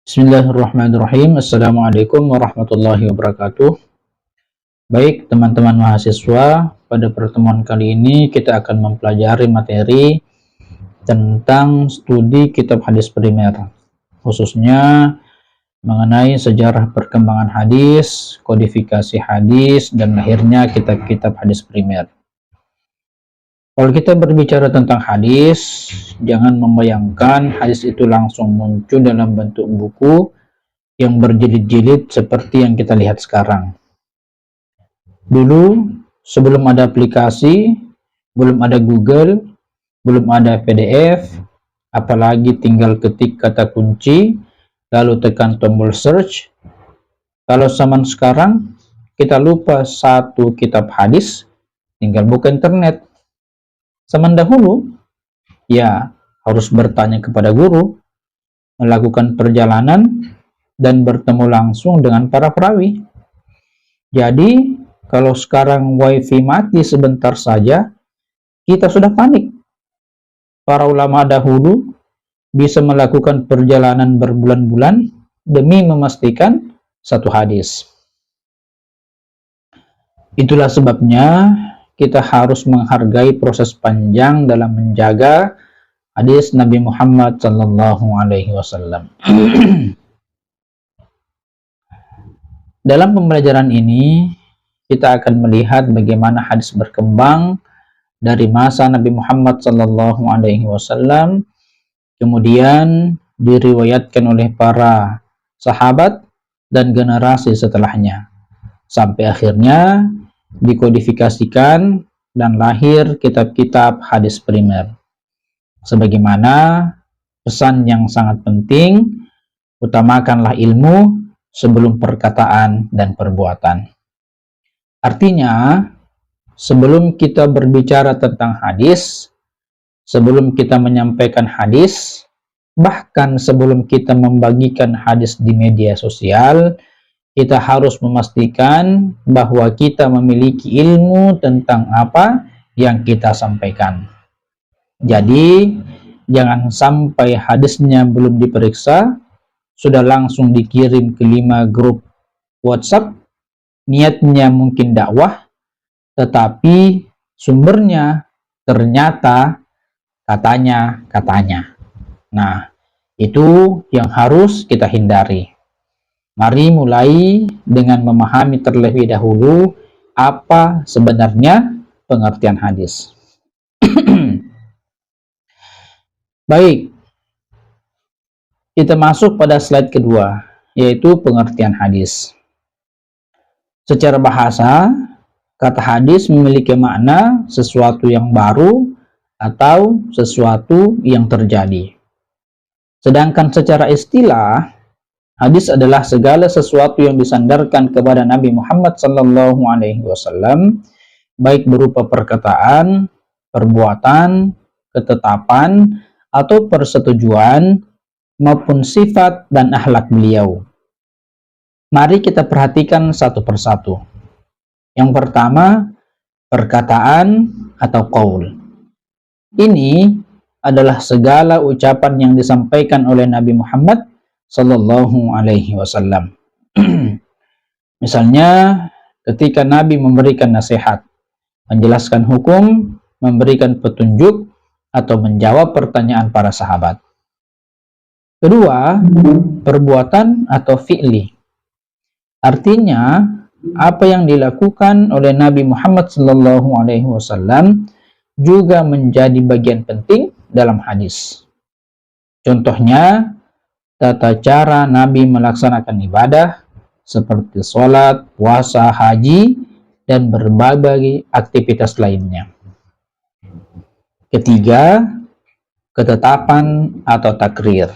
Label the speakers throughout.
Speaker 1: Bismillahirrahmanirrahim. Assalamualaikum warahmatullahi wabarakatuh. Baik teman-teman mahasiswa, pada pertemuan kali ini kita akan mempelajari materi tentang studi kitab hadis primer, khususnya mengenai sejarah perkembangan hadis, kodifikasi hadis, dan lahirnya kitab-kitab hadis primer. Kalau kita berbicara tentang hadis, jangan membayangkan hadis itu langsung muncul dalam bentuk buku yang berjilid-jilid seperti yang kita lihat sekarang. Dulu, sebelum ada aplikasi, belum ada Google, belum ada PDF, apalagi tinggal ketik kata kunci, lalu tekan tombol search. Kalau zaman sekarang, kita lupa satu kitab hadis, tinggal buka internet. Zaman dahulu, ya harus bertanya kepada guru, melakukan perjalanan, dan bertemu langsung dengan para perawi. Jadi, kalau sekarang wifi mati sebentar saja, kita sudah panik. Para ulama dahulu bisa melakukan perjalanan berbulan-bulan demi memastikan satu hadis. Itulah sebabnya kita harus menghargai proses panjang dalam menjaga hadis Nabi Muhammad SAW. Dalam pembelajaran ini, kita akan melihat bagaimana hadis berkembang dari masa Nabi Muhammad SAW, kemudian diriwayatkan oleh para sahabat dan generasi setelahnya, sampai akhirnya dikodifikasikan dan lahir kitab-kitab hadis primer. Sebagaimana pesan yang sangat penting, utamakanlah ilmu sebelum perkataan dan perbuatan. Artinya, sebelum kita berbicara tentang hadis, sebelum kita menyampaikan hadis, bahkan sebelum kita membagikan hadis di media sosial, kita harus memastikan bahwa kita memiliki ilmu tentang apa yang kita sampaikan. Jadi, jangan sampai hadisnya belum diperiksa, sudah langsung dikirim ke 5 grup WhatsApp, niatnya mungkin dakwah, tetapi sumbernya ternyata katanya. Nah, itu yang harus kita hindari. Mari mulai dengan memahami terlebih dahulu apa sebenarnya pengertian hadis. Baik, kita masuk pada slide kedua, yaitu pengertian hadis. Secara bahasa, kata hadis memiliki makna sesuatu yang baru atau sesuatu yang terjadi. Sedangkan secara istilah, hadis adalah segala sesuatu yang disandarkan kepada Nabi Muhammad SAW, baik berupa perkataan, perbuatan, ketetapan, atau persetujuan, maupun sifat dan akhlak beliau. Mari kita perhatikan satu persatu. Yang pertama, perkataan atau qaul. Ini adalah segala ucapan yang disampaikan oleh Nabi Muhammad SAW. Misalnya, ketika Nabi memberikan nasihat, menjelaskan hukum, memberikan petunjuk, atau menjawab pertanyaan para sahabat. Kedua, perbuatan atau fi'li. Artinya, apa yang dilakukan oleh Nabi Muhammad SAW juga menjadi bagian penting dalam hadis. Contohnya, tata cara Nabi melaksanakan ibadah seperti sholat, puasa, haji, dan berbagai aktivitas lainnya. Ketiga, ketetapan atau takrir.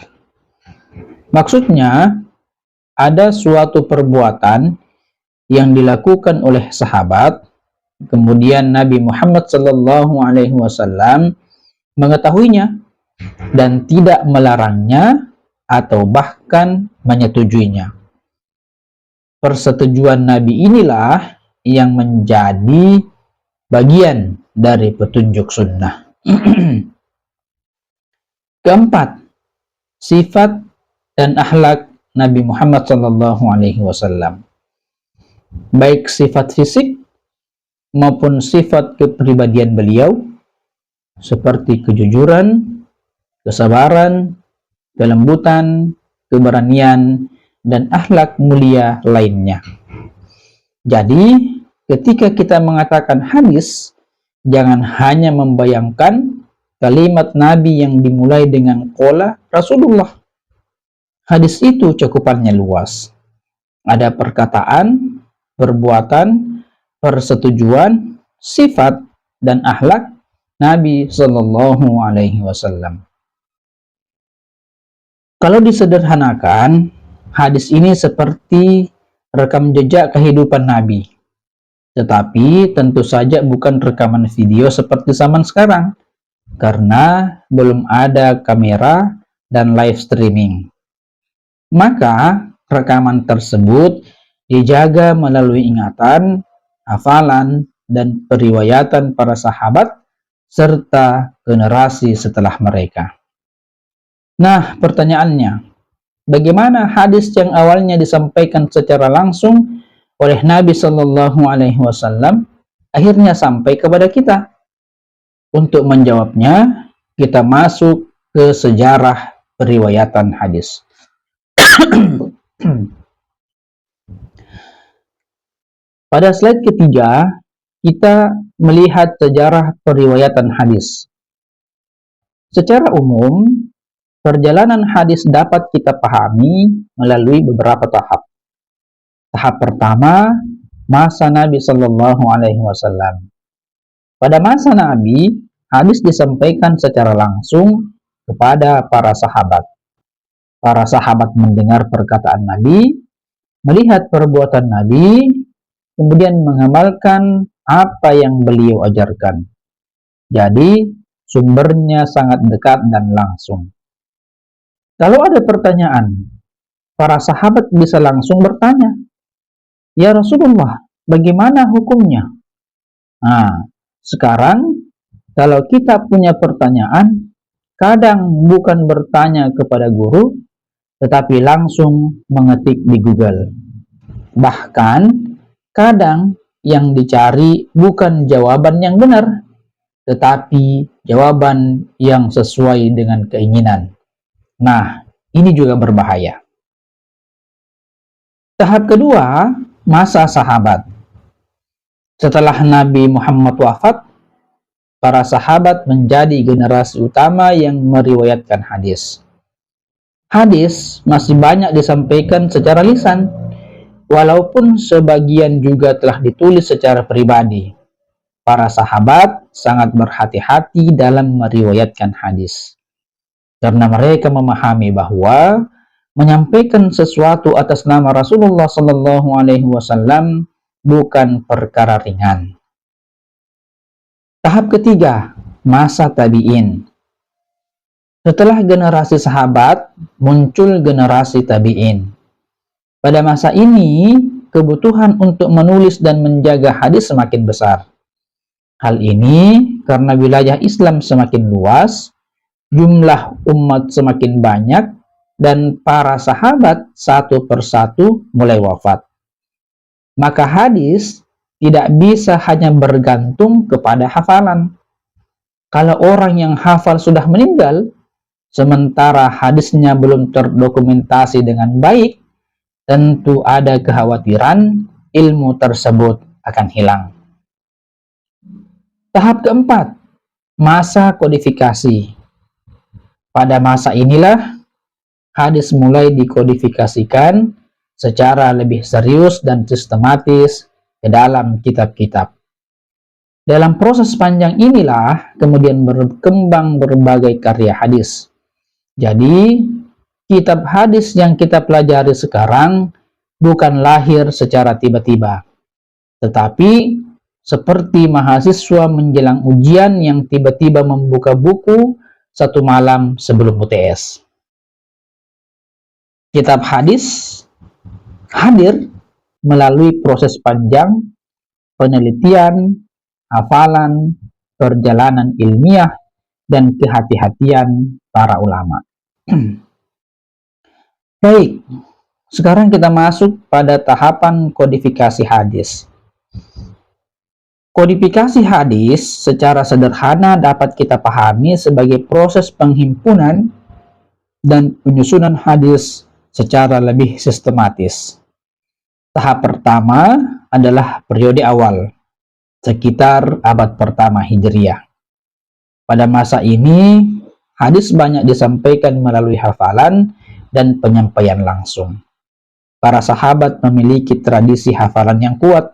Speaker 1: Maksudnya, ada suatu perbuatan yang dilakukan oleh sahabat, kemudian Nabi Muhammad SAW mengetahuinya dan tidak melarangnya atau bahkan menyetujuinya. Persetujuan Nabi inilah yang menjadi bagian dari petunjuk sunnah. Keempat, sifat dan akhlak Nabi Muhammad SAW, baik sifat fisik maupun sifat kepribadian beliau, seperti kejujuran, kesabaran, kelembutan, keberanian, dan akhlak mulia lainnya. Jadi, ketika kita mengatakan hadis, jangan hanya membayangkan kalimat Nabi yang dimulai dengan qala Rasulullah. Hadis itu cakupannya luas. Ada perkataan, perbuatan, persetujuan, sifat, dan akhlak Nabi Shallallahu Alaihi Wasallam. Kalau disederhanakan, hadis ini seperti rekam jejak kehidupan Nabi. Tetapi tentu saja bukan rekaman video seperti zaman sekarang, karena belum ada kamera dan live streaming. Maka rekaman tersebut dijaga melalui ingatan, hafalan, dan periwayatan para sahabat serta generasi setelah mereka. Nah, pertanyaannya, bagaimana hadis yang awalnya disampaikan secara langsung oleh Nabi Shallallahu Alaihi Wasallam akhirnya sampai kepada kita? Untuk menjawabnya, kita masuk ke sejarah periwayatan hadis. Pada slide ketiga, kita melihat sejarah periwayatan hadis. Secara umum, perjalanan hadis dapat kita pahami melalui beberapa tahap. Tahap pertama, masa Nabi Shallallahu Alaihi Wasallam. Pada masa Nabi, hadis disampaikan secara langsung kepada para sahabat. Para sahabat mendengar perkataan Nabi, melihat perbuatan Nabi, kemudian mengamalkan apa yang beliau ajarkan. Jadi, sumbernya sangat dekat dan langsung. Kalau ada pertanyaan, para sahabat bisa langsung bertanya, "Ya Rasulullah, bagaimana hukumnya?" Nah, sekarang kalau kita punya pertanyaan, kadang bukan bertanya kepada guru, tetapi langsung mengetik di Google. Bahkan, kadang yang dicari bukan jawaban yang benar, tetapi jawaban yang sesuai dengan keinginan. Nah, ini juga berbahaya. Tahap kedua, masa sahabat. Setelah Nabi Muhammad wafat, para sahabat menjadi generasi utama yang meriwayatkan hadis. Hadis masih banyak disampaikan secara lisan, walaupun sebagian juga telah ditulis secara pribadi. Para sahabat sangat berhati-hati dalam meriwayatkan hadis, karena mereka memahami bahwa menyampaikan sesuatu atas nama Rasulullah Sallallahu Alaihi Wasallam bukan perkara ringan. Tahap ketiga, masa tabi'in. Setelah generasi sahabat, muncul generasi tabi'in. Pada masa ini, kebutuhan untuk menulis dan menjaga hadis semakin besar. Hal ini karena wilayah Islam semakin luas, jumlah umat semakin banyak, dan para sahabat satu persatu mulai wafat. Maka hadis tidak bisa hanya bergantung kepada hafalan. Kalau orang yang hafal sudah meninggal, sementara hadisnya belum terdokumentasi dengan baik, tentu ada kekhawatiran ilmu tersebut akan hilang. Tahap keempat, masa kodifikasi. Pada masa inilah hadis mulai dikodifikasikan secara lebih serius dan sistematis ke dalam kitab-kitab. Dalam proses panjang inilah kemudian berkembang berbagai karya hadis. Jadi, kitab hadis yang kita pelajari sekarang bukan lahir secara tiba-tiba, tetapi seperti mahasiswa menjelang ujian yang tiba-tiba membuka buku satu malam sebelum UTS. Kitab hadis hadir melalui proses panjang, penelitian, hafalan, perjalanan ilmiah, dan kehati-hatian para ulama. Baik, Sekarang kita masuk pada tahapan kodifikasi hadis. Kodifikasi hadis secara sederhana dapat kita pahami sebagai proses penghimpunan dan penyusunan hadis secara lebih sistematis. Tahap pertama adalah periode awal, sekitar abad pertama Hijriah. Pada masa ini, hadis banyak disampaikan melalui hafalan dan penyampaian langsung. Para sahabat memiliki tradisi hafalan yang kuat.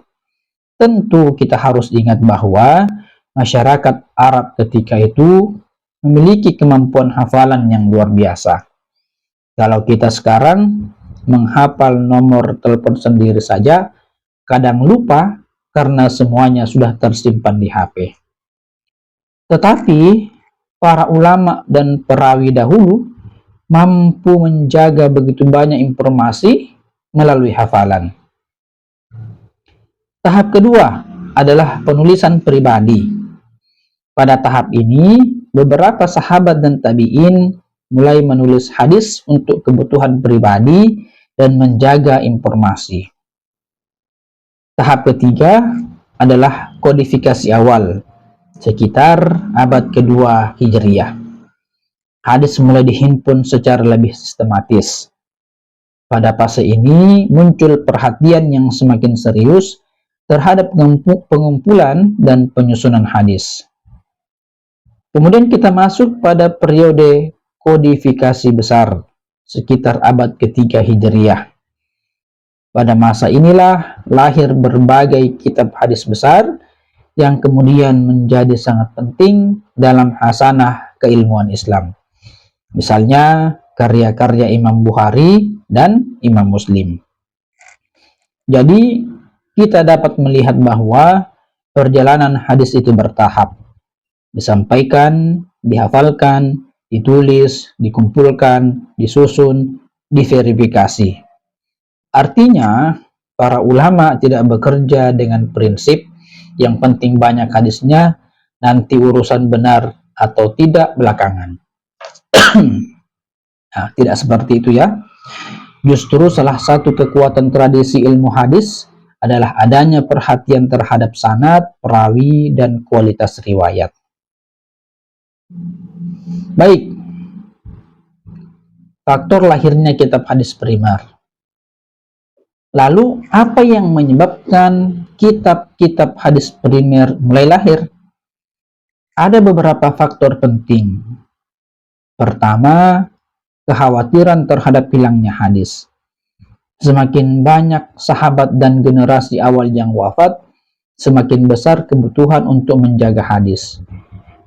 Speaker 1: Tentu kita harus ingat bahwa masyarakat Arab ketika itu memiliki kemampuan hafalan yang luar biasa. Kalau kita sekarang menghafal nomor telepon sendiri saja, kadang lupa karena semuanya sudah tersimpan di HP. Tetapi para ulama dan perawi dahulu mampu menjaga begitu banyak informasi melalui hafalan. Tahap kedua adalah penulisan pribadi. Pada tahap ini, beberapa sahabat dan tabi'in mulai menulis hadis untuk kebutuhan pribadi dan menjaga informasi. Tahap ketiga adalah kodifikasi awal, sekitar abad kedua Hijriah. Hadis mulai dihimpun secara lebih sistematis. Pada fase ini muncul perhatian yang semakin serius terhadap pengumpulan dan penyusunan hadis. Kemudian kita masuk pada periode kodifikasi besar, sekitar abad ketiga Hijriah. Pada masa inilah lahir berbagai kitab hadis besar yang kemudian menjadi sangat penting dalam hasanah keilmuan Islam. Misalnya karya-karya Imam Bukhari dan Imam Muslim. Jadi kita dapat melihat bahwa perjalanan hadis itu bertahap. Disampaikan, dihafalkan, ditulis, dikumpulkan, disusun, diverifikasi. Artinya, para ulama tidak bekerja dengan prinsip yang penting banyak hadisnya, nanti urusan benar atau tidak belakangan. Nah, tidak seperti itu ya. Justru salah satu kekuatan tradisi ilmu hadis adalah adanya perhatian terhadap sanad, perawi, dan kualitas riwayat. Baik, faktor lahirnya kitab hadis primer. Lalu, apa yang menyebabkan kitab-kitab hadis primer mulai lahir? Ada beberapa faktor penting. Pertama, kekhawatiran terhadap hilangnya hadis. Semakin banyak sahabat dan generasi awal yang wafat, semakin besar kebutuhan untuk menjaga hadis.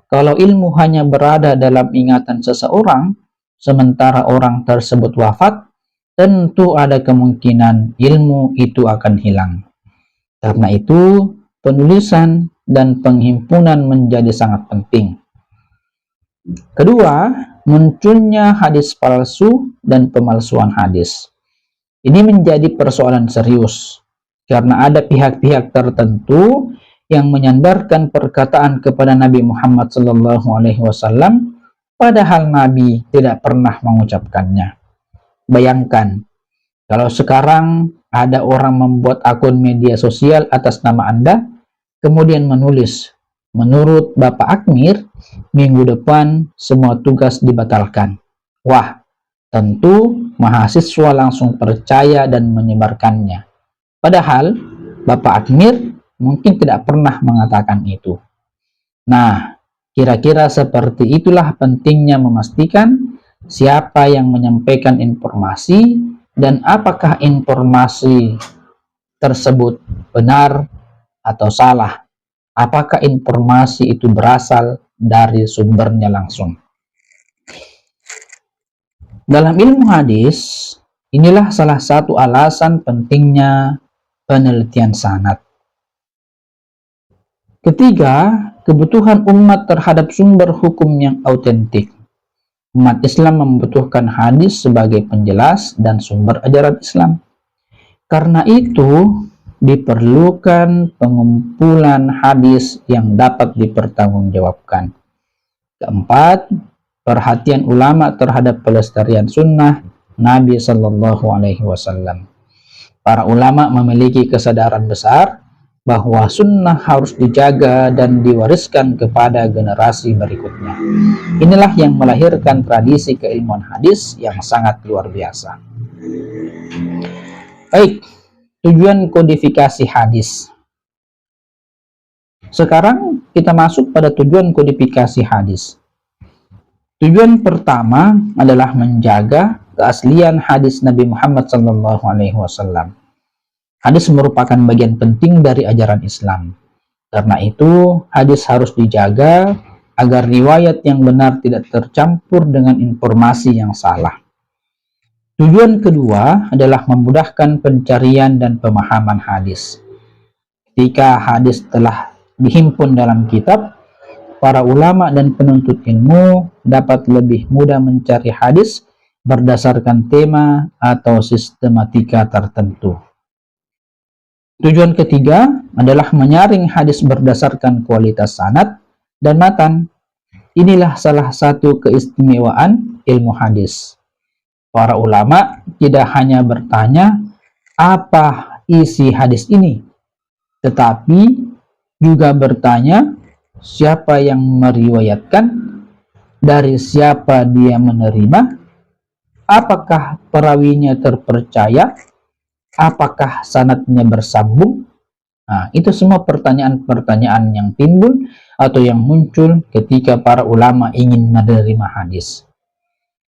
Speaker 1: Kalau ilmu hanya berada dalam ingatan seseorang, sementara orang tersebut wafat, tentu ada kemungkinan ilmu itu akan hilang. Karena itu, penulisan dan penghimpunan menjadi sangat penting. Kedua, munculnya hadis palsu dan pemalsuan hadis. Ini menjadi persoalan serius, karena ada pihak-pihak tertentu yang menyandarkan perkataan kepada Nabi Muhammad SAW, padahal Nabi tidak pernah mengucapkannya. Bayangkan, kalau sekarang ada orang membuat akun media sosial atas nama Anda, kemudian menulis, menurut Bapak Akmir, minggu depan semua tugas dibatalkan. Wah, tentu mahasiswa langsung percaya dan menyebarkannya. Padahal Bapak Akmir mungkin tidak pernah mengatakan itu. Nah, kira-kira seperti itulah pentingnya memastikan siapa yang menyampaikan informasi dan apakah informasi tersebut benar atau salah. Apakah informasi itu berasal dari sumbernya langsung. Dalam ilmu hadis, inilah salah satu alasan pentingnya penelitian sanad. Ketiga, kebutuhan umat terhadap sumber hukum yang autentik. Umat Islam membutuhkan hadis sebagai penjelas dan sumber ajaran Islam. Karena itu, diperlukan pengumpulan hadis yang dapat dipertanggungjawabkan. Keempat, perhatian ulama terhadap pelestarian sunnah Nabi Shallallahu Alaihi Wasallam. Para ulama memiliki kesadaran besar bahwa sunnah harus dijaga dan diwariskan kepada generasi berikutnya. Inilah yang melahirkan tradisi keilmuan hadis yang sangat luar biasa. Baik, tujuan kodifikasi hadis. Sekarang kita masuk pada tujuan kodifikasi hadis. Tujuan pertama adalah menjaga keaslian hadis Nabi Muhammad SAW. Hadis merupakan bagian penting dari ajaran Islam. Karena itu, hadis harus dijaga agar riwayat yang benar tidak tercampur dengan informasi yang salah. Tujuan kedua adalah memudahkan pencarian dan pemahaman hadis. Ketika hadis telah dihimpun dalam kitab, para ulama dan penuntut ilmu dapat lebih mudah mencari hadis berdasarkan tema atau sistematika tertentu. Tujuan ketiga adalah menyaring hadis berdasarkan kualitas sanad dan matan. Inilah salah satu keistimewaan ilmu hadis. Para ulama tidak hanya bertanya apa isi hadis ini, tetapi juga bertanya siapa yang meriwayatkan, dari siapa dia menerima, apakah perawinya terpercaya, apakah sanadnya bersambung. Nah, itu semua pertanyaan-pertanyaan yang timbul atau yang muncul ketika para ulama ingin menerima hadis.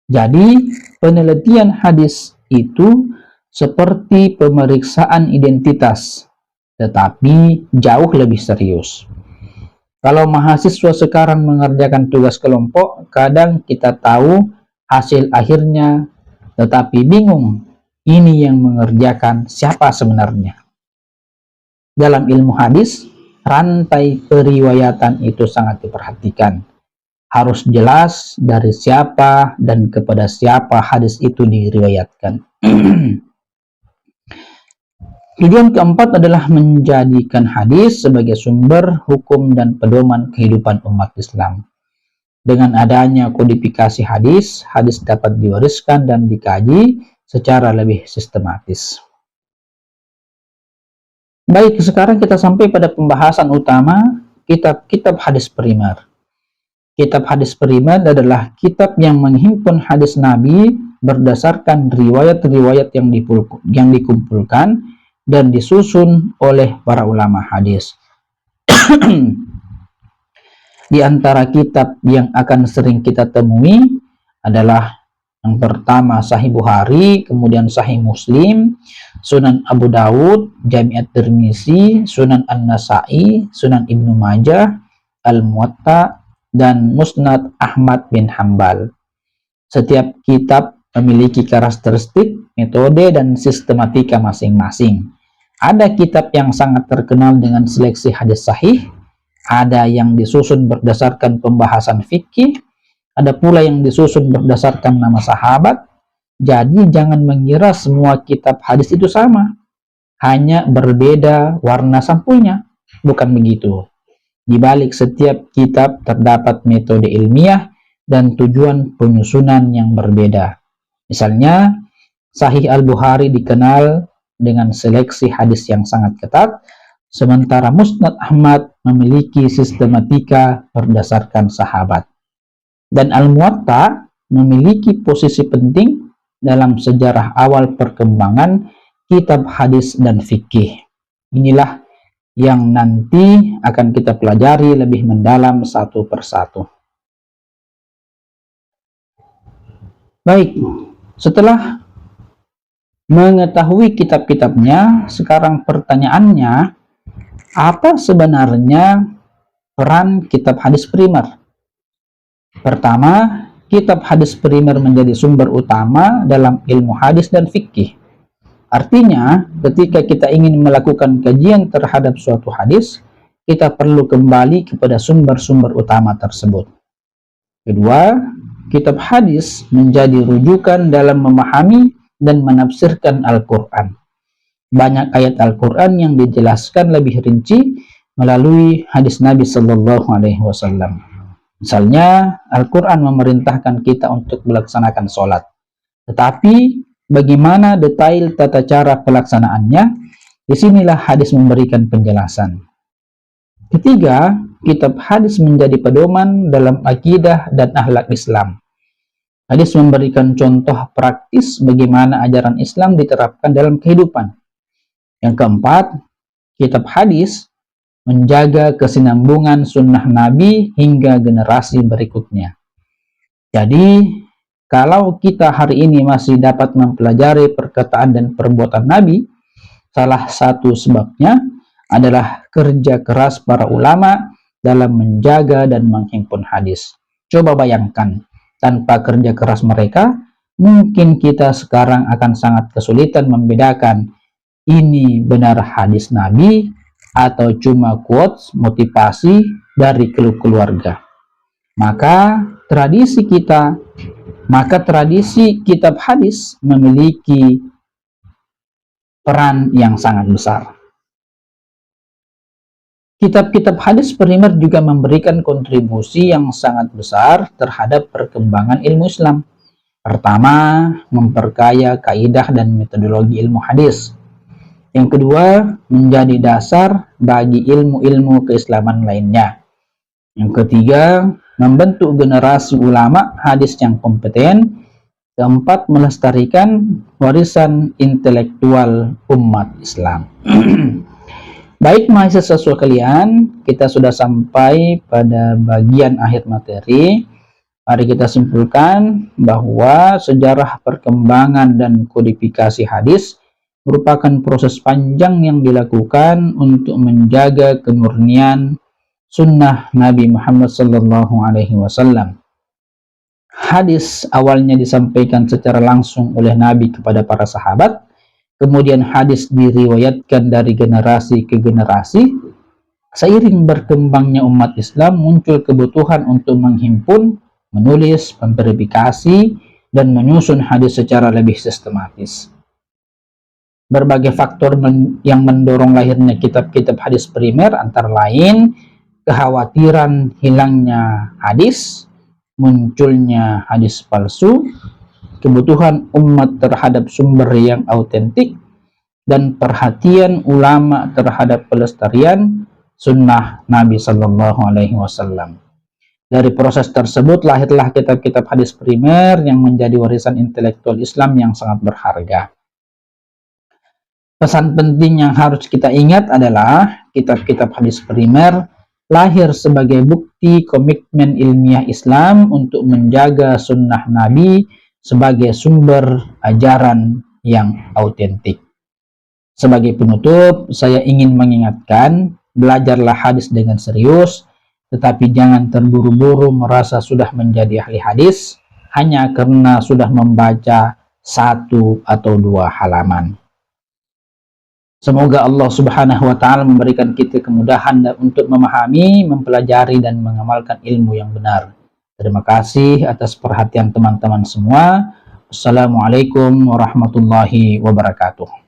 Speaker 1: Jadi, penelitian hadis itu seperti pemeriksaan identitas, tetapi jauh lebih serius. Kalau mahasiswa sekarang mengerjakan tugas kelompok, kadang kita tahu hasil akhirnya, tetapi bingung ini yang mengerjakan siapa sebenarnya. Dalam ilmu hadis, rantai periwayatan itu sangat diperhatikan. Harus jelas dari siapa dan kepada siapa hadis itu diriwayatkan. Tujuan keempat adalah menjadikan hadis sebagai sumber hukum dan pedoman kehidupan umat Islam. Dengan adanya kodifikasi hadis, hadis dapat diwariskan dan dikaji secara lebih sistematis. Baik, sekarang kita sampai pada pembahasan utama kitab-kitab hadis primer. Kitab hadis primer adalah kitab yang menghimpun hadis Nabi berdasarkan riwayat-riwayat yang dikumpulkan dan disusun oleh para ulama hadis. Di antara kitab yang akan sering kita temui adalah yang pertama Sahih Bukhari, kemudian Sahih Muslim, Sunan Abu Dawud, Jami' at-Tirmizi, Sunan An-Nasa'i, Sunan Ibnu Majah, Al-Muwatta, dan Musnad Ahmad bin Hambal. Setiap kitab memiliki karakteristik, metode, dan sistematika masing-masing. Ada kitab yang sangat terkenal dengan seleksi hadis sahih, ada yang disusun berdasarkan pembahasan fikih, ada pula yang disusun berdasarkan nama sahabat. Jadi jangan mengira semua kitab hadis itu sama, hanya berbeda warna sampulnya. Bukan begitu. Di balik setiap kitab terdapat metode ilmiah dan tujuan penyusunan yang berbeda. Misalnya, Sahih Al-Bukhari dikenal dengan seleksi hadis yang sangat ketat, sementara Musnad Ahmad memiliki sistematika berdasarkan sahabat. Dan Al-Muwatta memiliki posisi penting dalam sejarah awal perkembangan kitab hadis dan fikih. Inilah yang nanti akan kita pelajari lebih mendalam satu persatu. Baik, setelah mengetahui kitab-kitabnya, sekarang pertanyaannya, apa sebenarnya peran kitab hadis primer? Pertama, kitab hadis primer menjadi sumber utama dalam ilmu hadis dan fikih. Artinya, ketika kita ingin melakukan kajian terhadap suatu hadis, kita perlu kembali kepada sumber-sumber utama tersebut. Kedua, kitab hadis menjadi rujukan dalam memahami dan menafsirkan Al-Quran. Banyak ayat Al-Quran yang dijelaskan lebih rinci melalui hadis Nabi Sallallahu Alaihi Wasallam. Misalnya, Al-Quran memerintahkan kita untuk melaksanakan sholat. Tetapi bagaimana detail tata cara pelaksanaannya? Disinilah hadis memberikan penjelasan. Ketiga, kitab hadis menjadi pedoman dalam akidah dan akhlak Islam. Hadis memberikan contoh praktis bagaimana ajaran Islam diterapkan dalam kehidupan. Yang keempat, kitab hadis menjaga kesinambungan sunnah Nabi hingga generasi berikutnya. Jadi, kalau kita hari ini masih dapat mempelajari perkataan dan perbuatan Nabi, salah satu sebabnya adalah kerja keras para ulama dalam menjaga dan menghimpun hadis. Coba bayangkan, tanpa kerja keras mereka, mungkin kita sekarang akan sangat kesulitan membedakan ini benar hadis Nabi atau cuma quotes motivasi dari keluarga. Maka tradisi kitab hadis memiliki peran yang sangat besar. Kitab-kitab hadis primer juga memberikan kontribusi yang sangat besar terhadap perkembangan ilmu Islam. Pertama, memperkaya kaidah dan metodologi ilmu hadis. Yang kedua, menjadi dasar bagi ilmu-ilmu keislaman lainnya. Yang ketiga, membentuk generasi ulama hadis yang kompeten. Keempat, melestarikan warisan intelektual umat Islam. Baik mahasiswa sekalian, kita sudah sampai pada bagian akhir materi. Mari kita simpulkan bahwa sejarah perkembangan dan kodifikasi hadis merupakan proses panjang yang dilakukan untuk menjaga kemurnian sunnah Nabi Muhammad SAW. Hadis awalnya disampaikan secara langsung oleh Nabi kepada para sahabat. Kemudian hadis diriwayatkan dari generasi ke generasi. Seiring berkembangnya umat Islam, muncul kebutuhan untuk menghimpun, menulis, memverifikasi, dan menyusun hadis secara lebih sistematis. Berbagai faktor yang mendorong lahirnya kitab-kitab hadis primer antara lain kekhawatiran hilangnya hadis, munculnya hadis palsu, kebutuhan umat terhadap sumber yang autentik, dan perhatian ulama terhadap pelestarian sunnah Nabi Sallallahu Alaihi Wasallam. Dari proses tersebut lahirlah kitab-kitab hadis primer yang menjadi warisan intelektual Islam yang sangat berharga. Pesan penting yang harus kita ingat adalah kitab-kitab hadis primer lahir sebagai bukti komitmen ilmiah Islam untuk menjaga sunnah Nabi sebagai sumber ajaran yang autentik. Sebagai penutup, saya ingin mengingatkan, belajarlah hadis dengan serius, tetapi jangan terburu-buru merasa sudah menjadi ahli hadis hanya karena sudah membaca 1 atau 2 halaman. Semoga Allah Subhanahu wa Ta'ala memberikan kita kemudahan untuk memahami, mempelajari, dan mengamalkan ilmu yang benar. Terima kasih atas perhatian teman-teman semua. Assalamualaikum warahmatullahi wabarakatuh.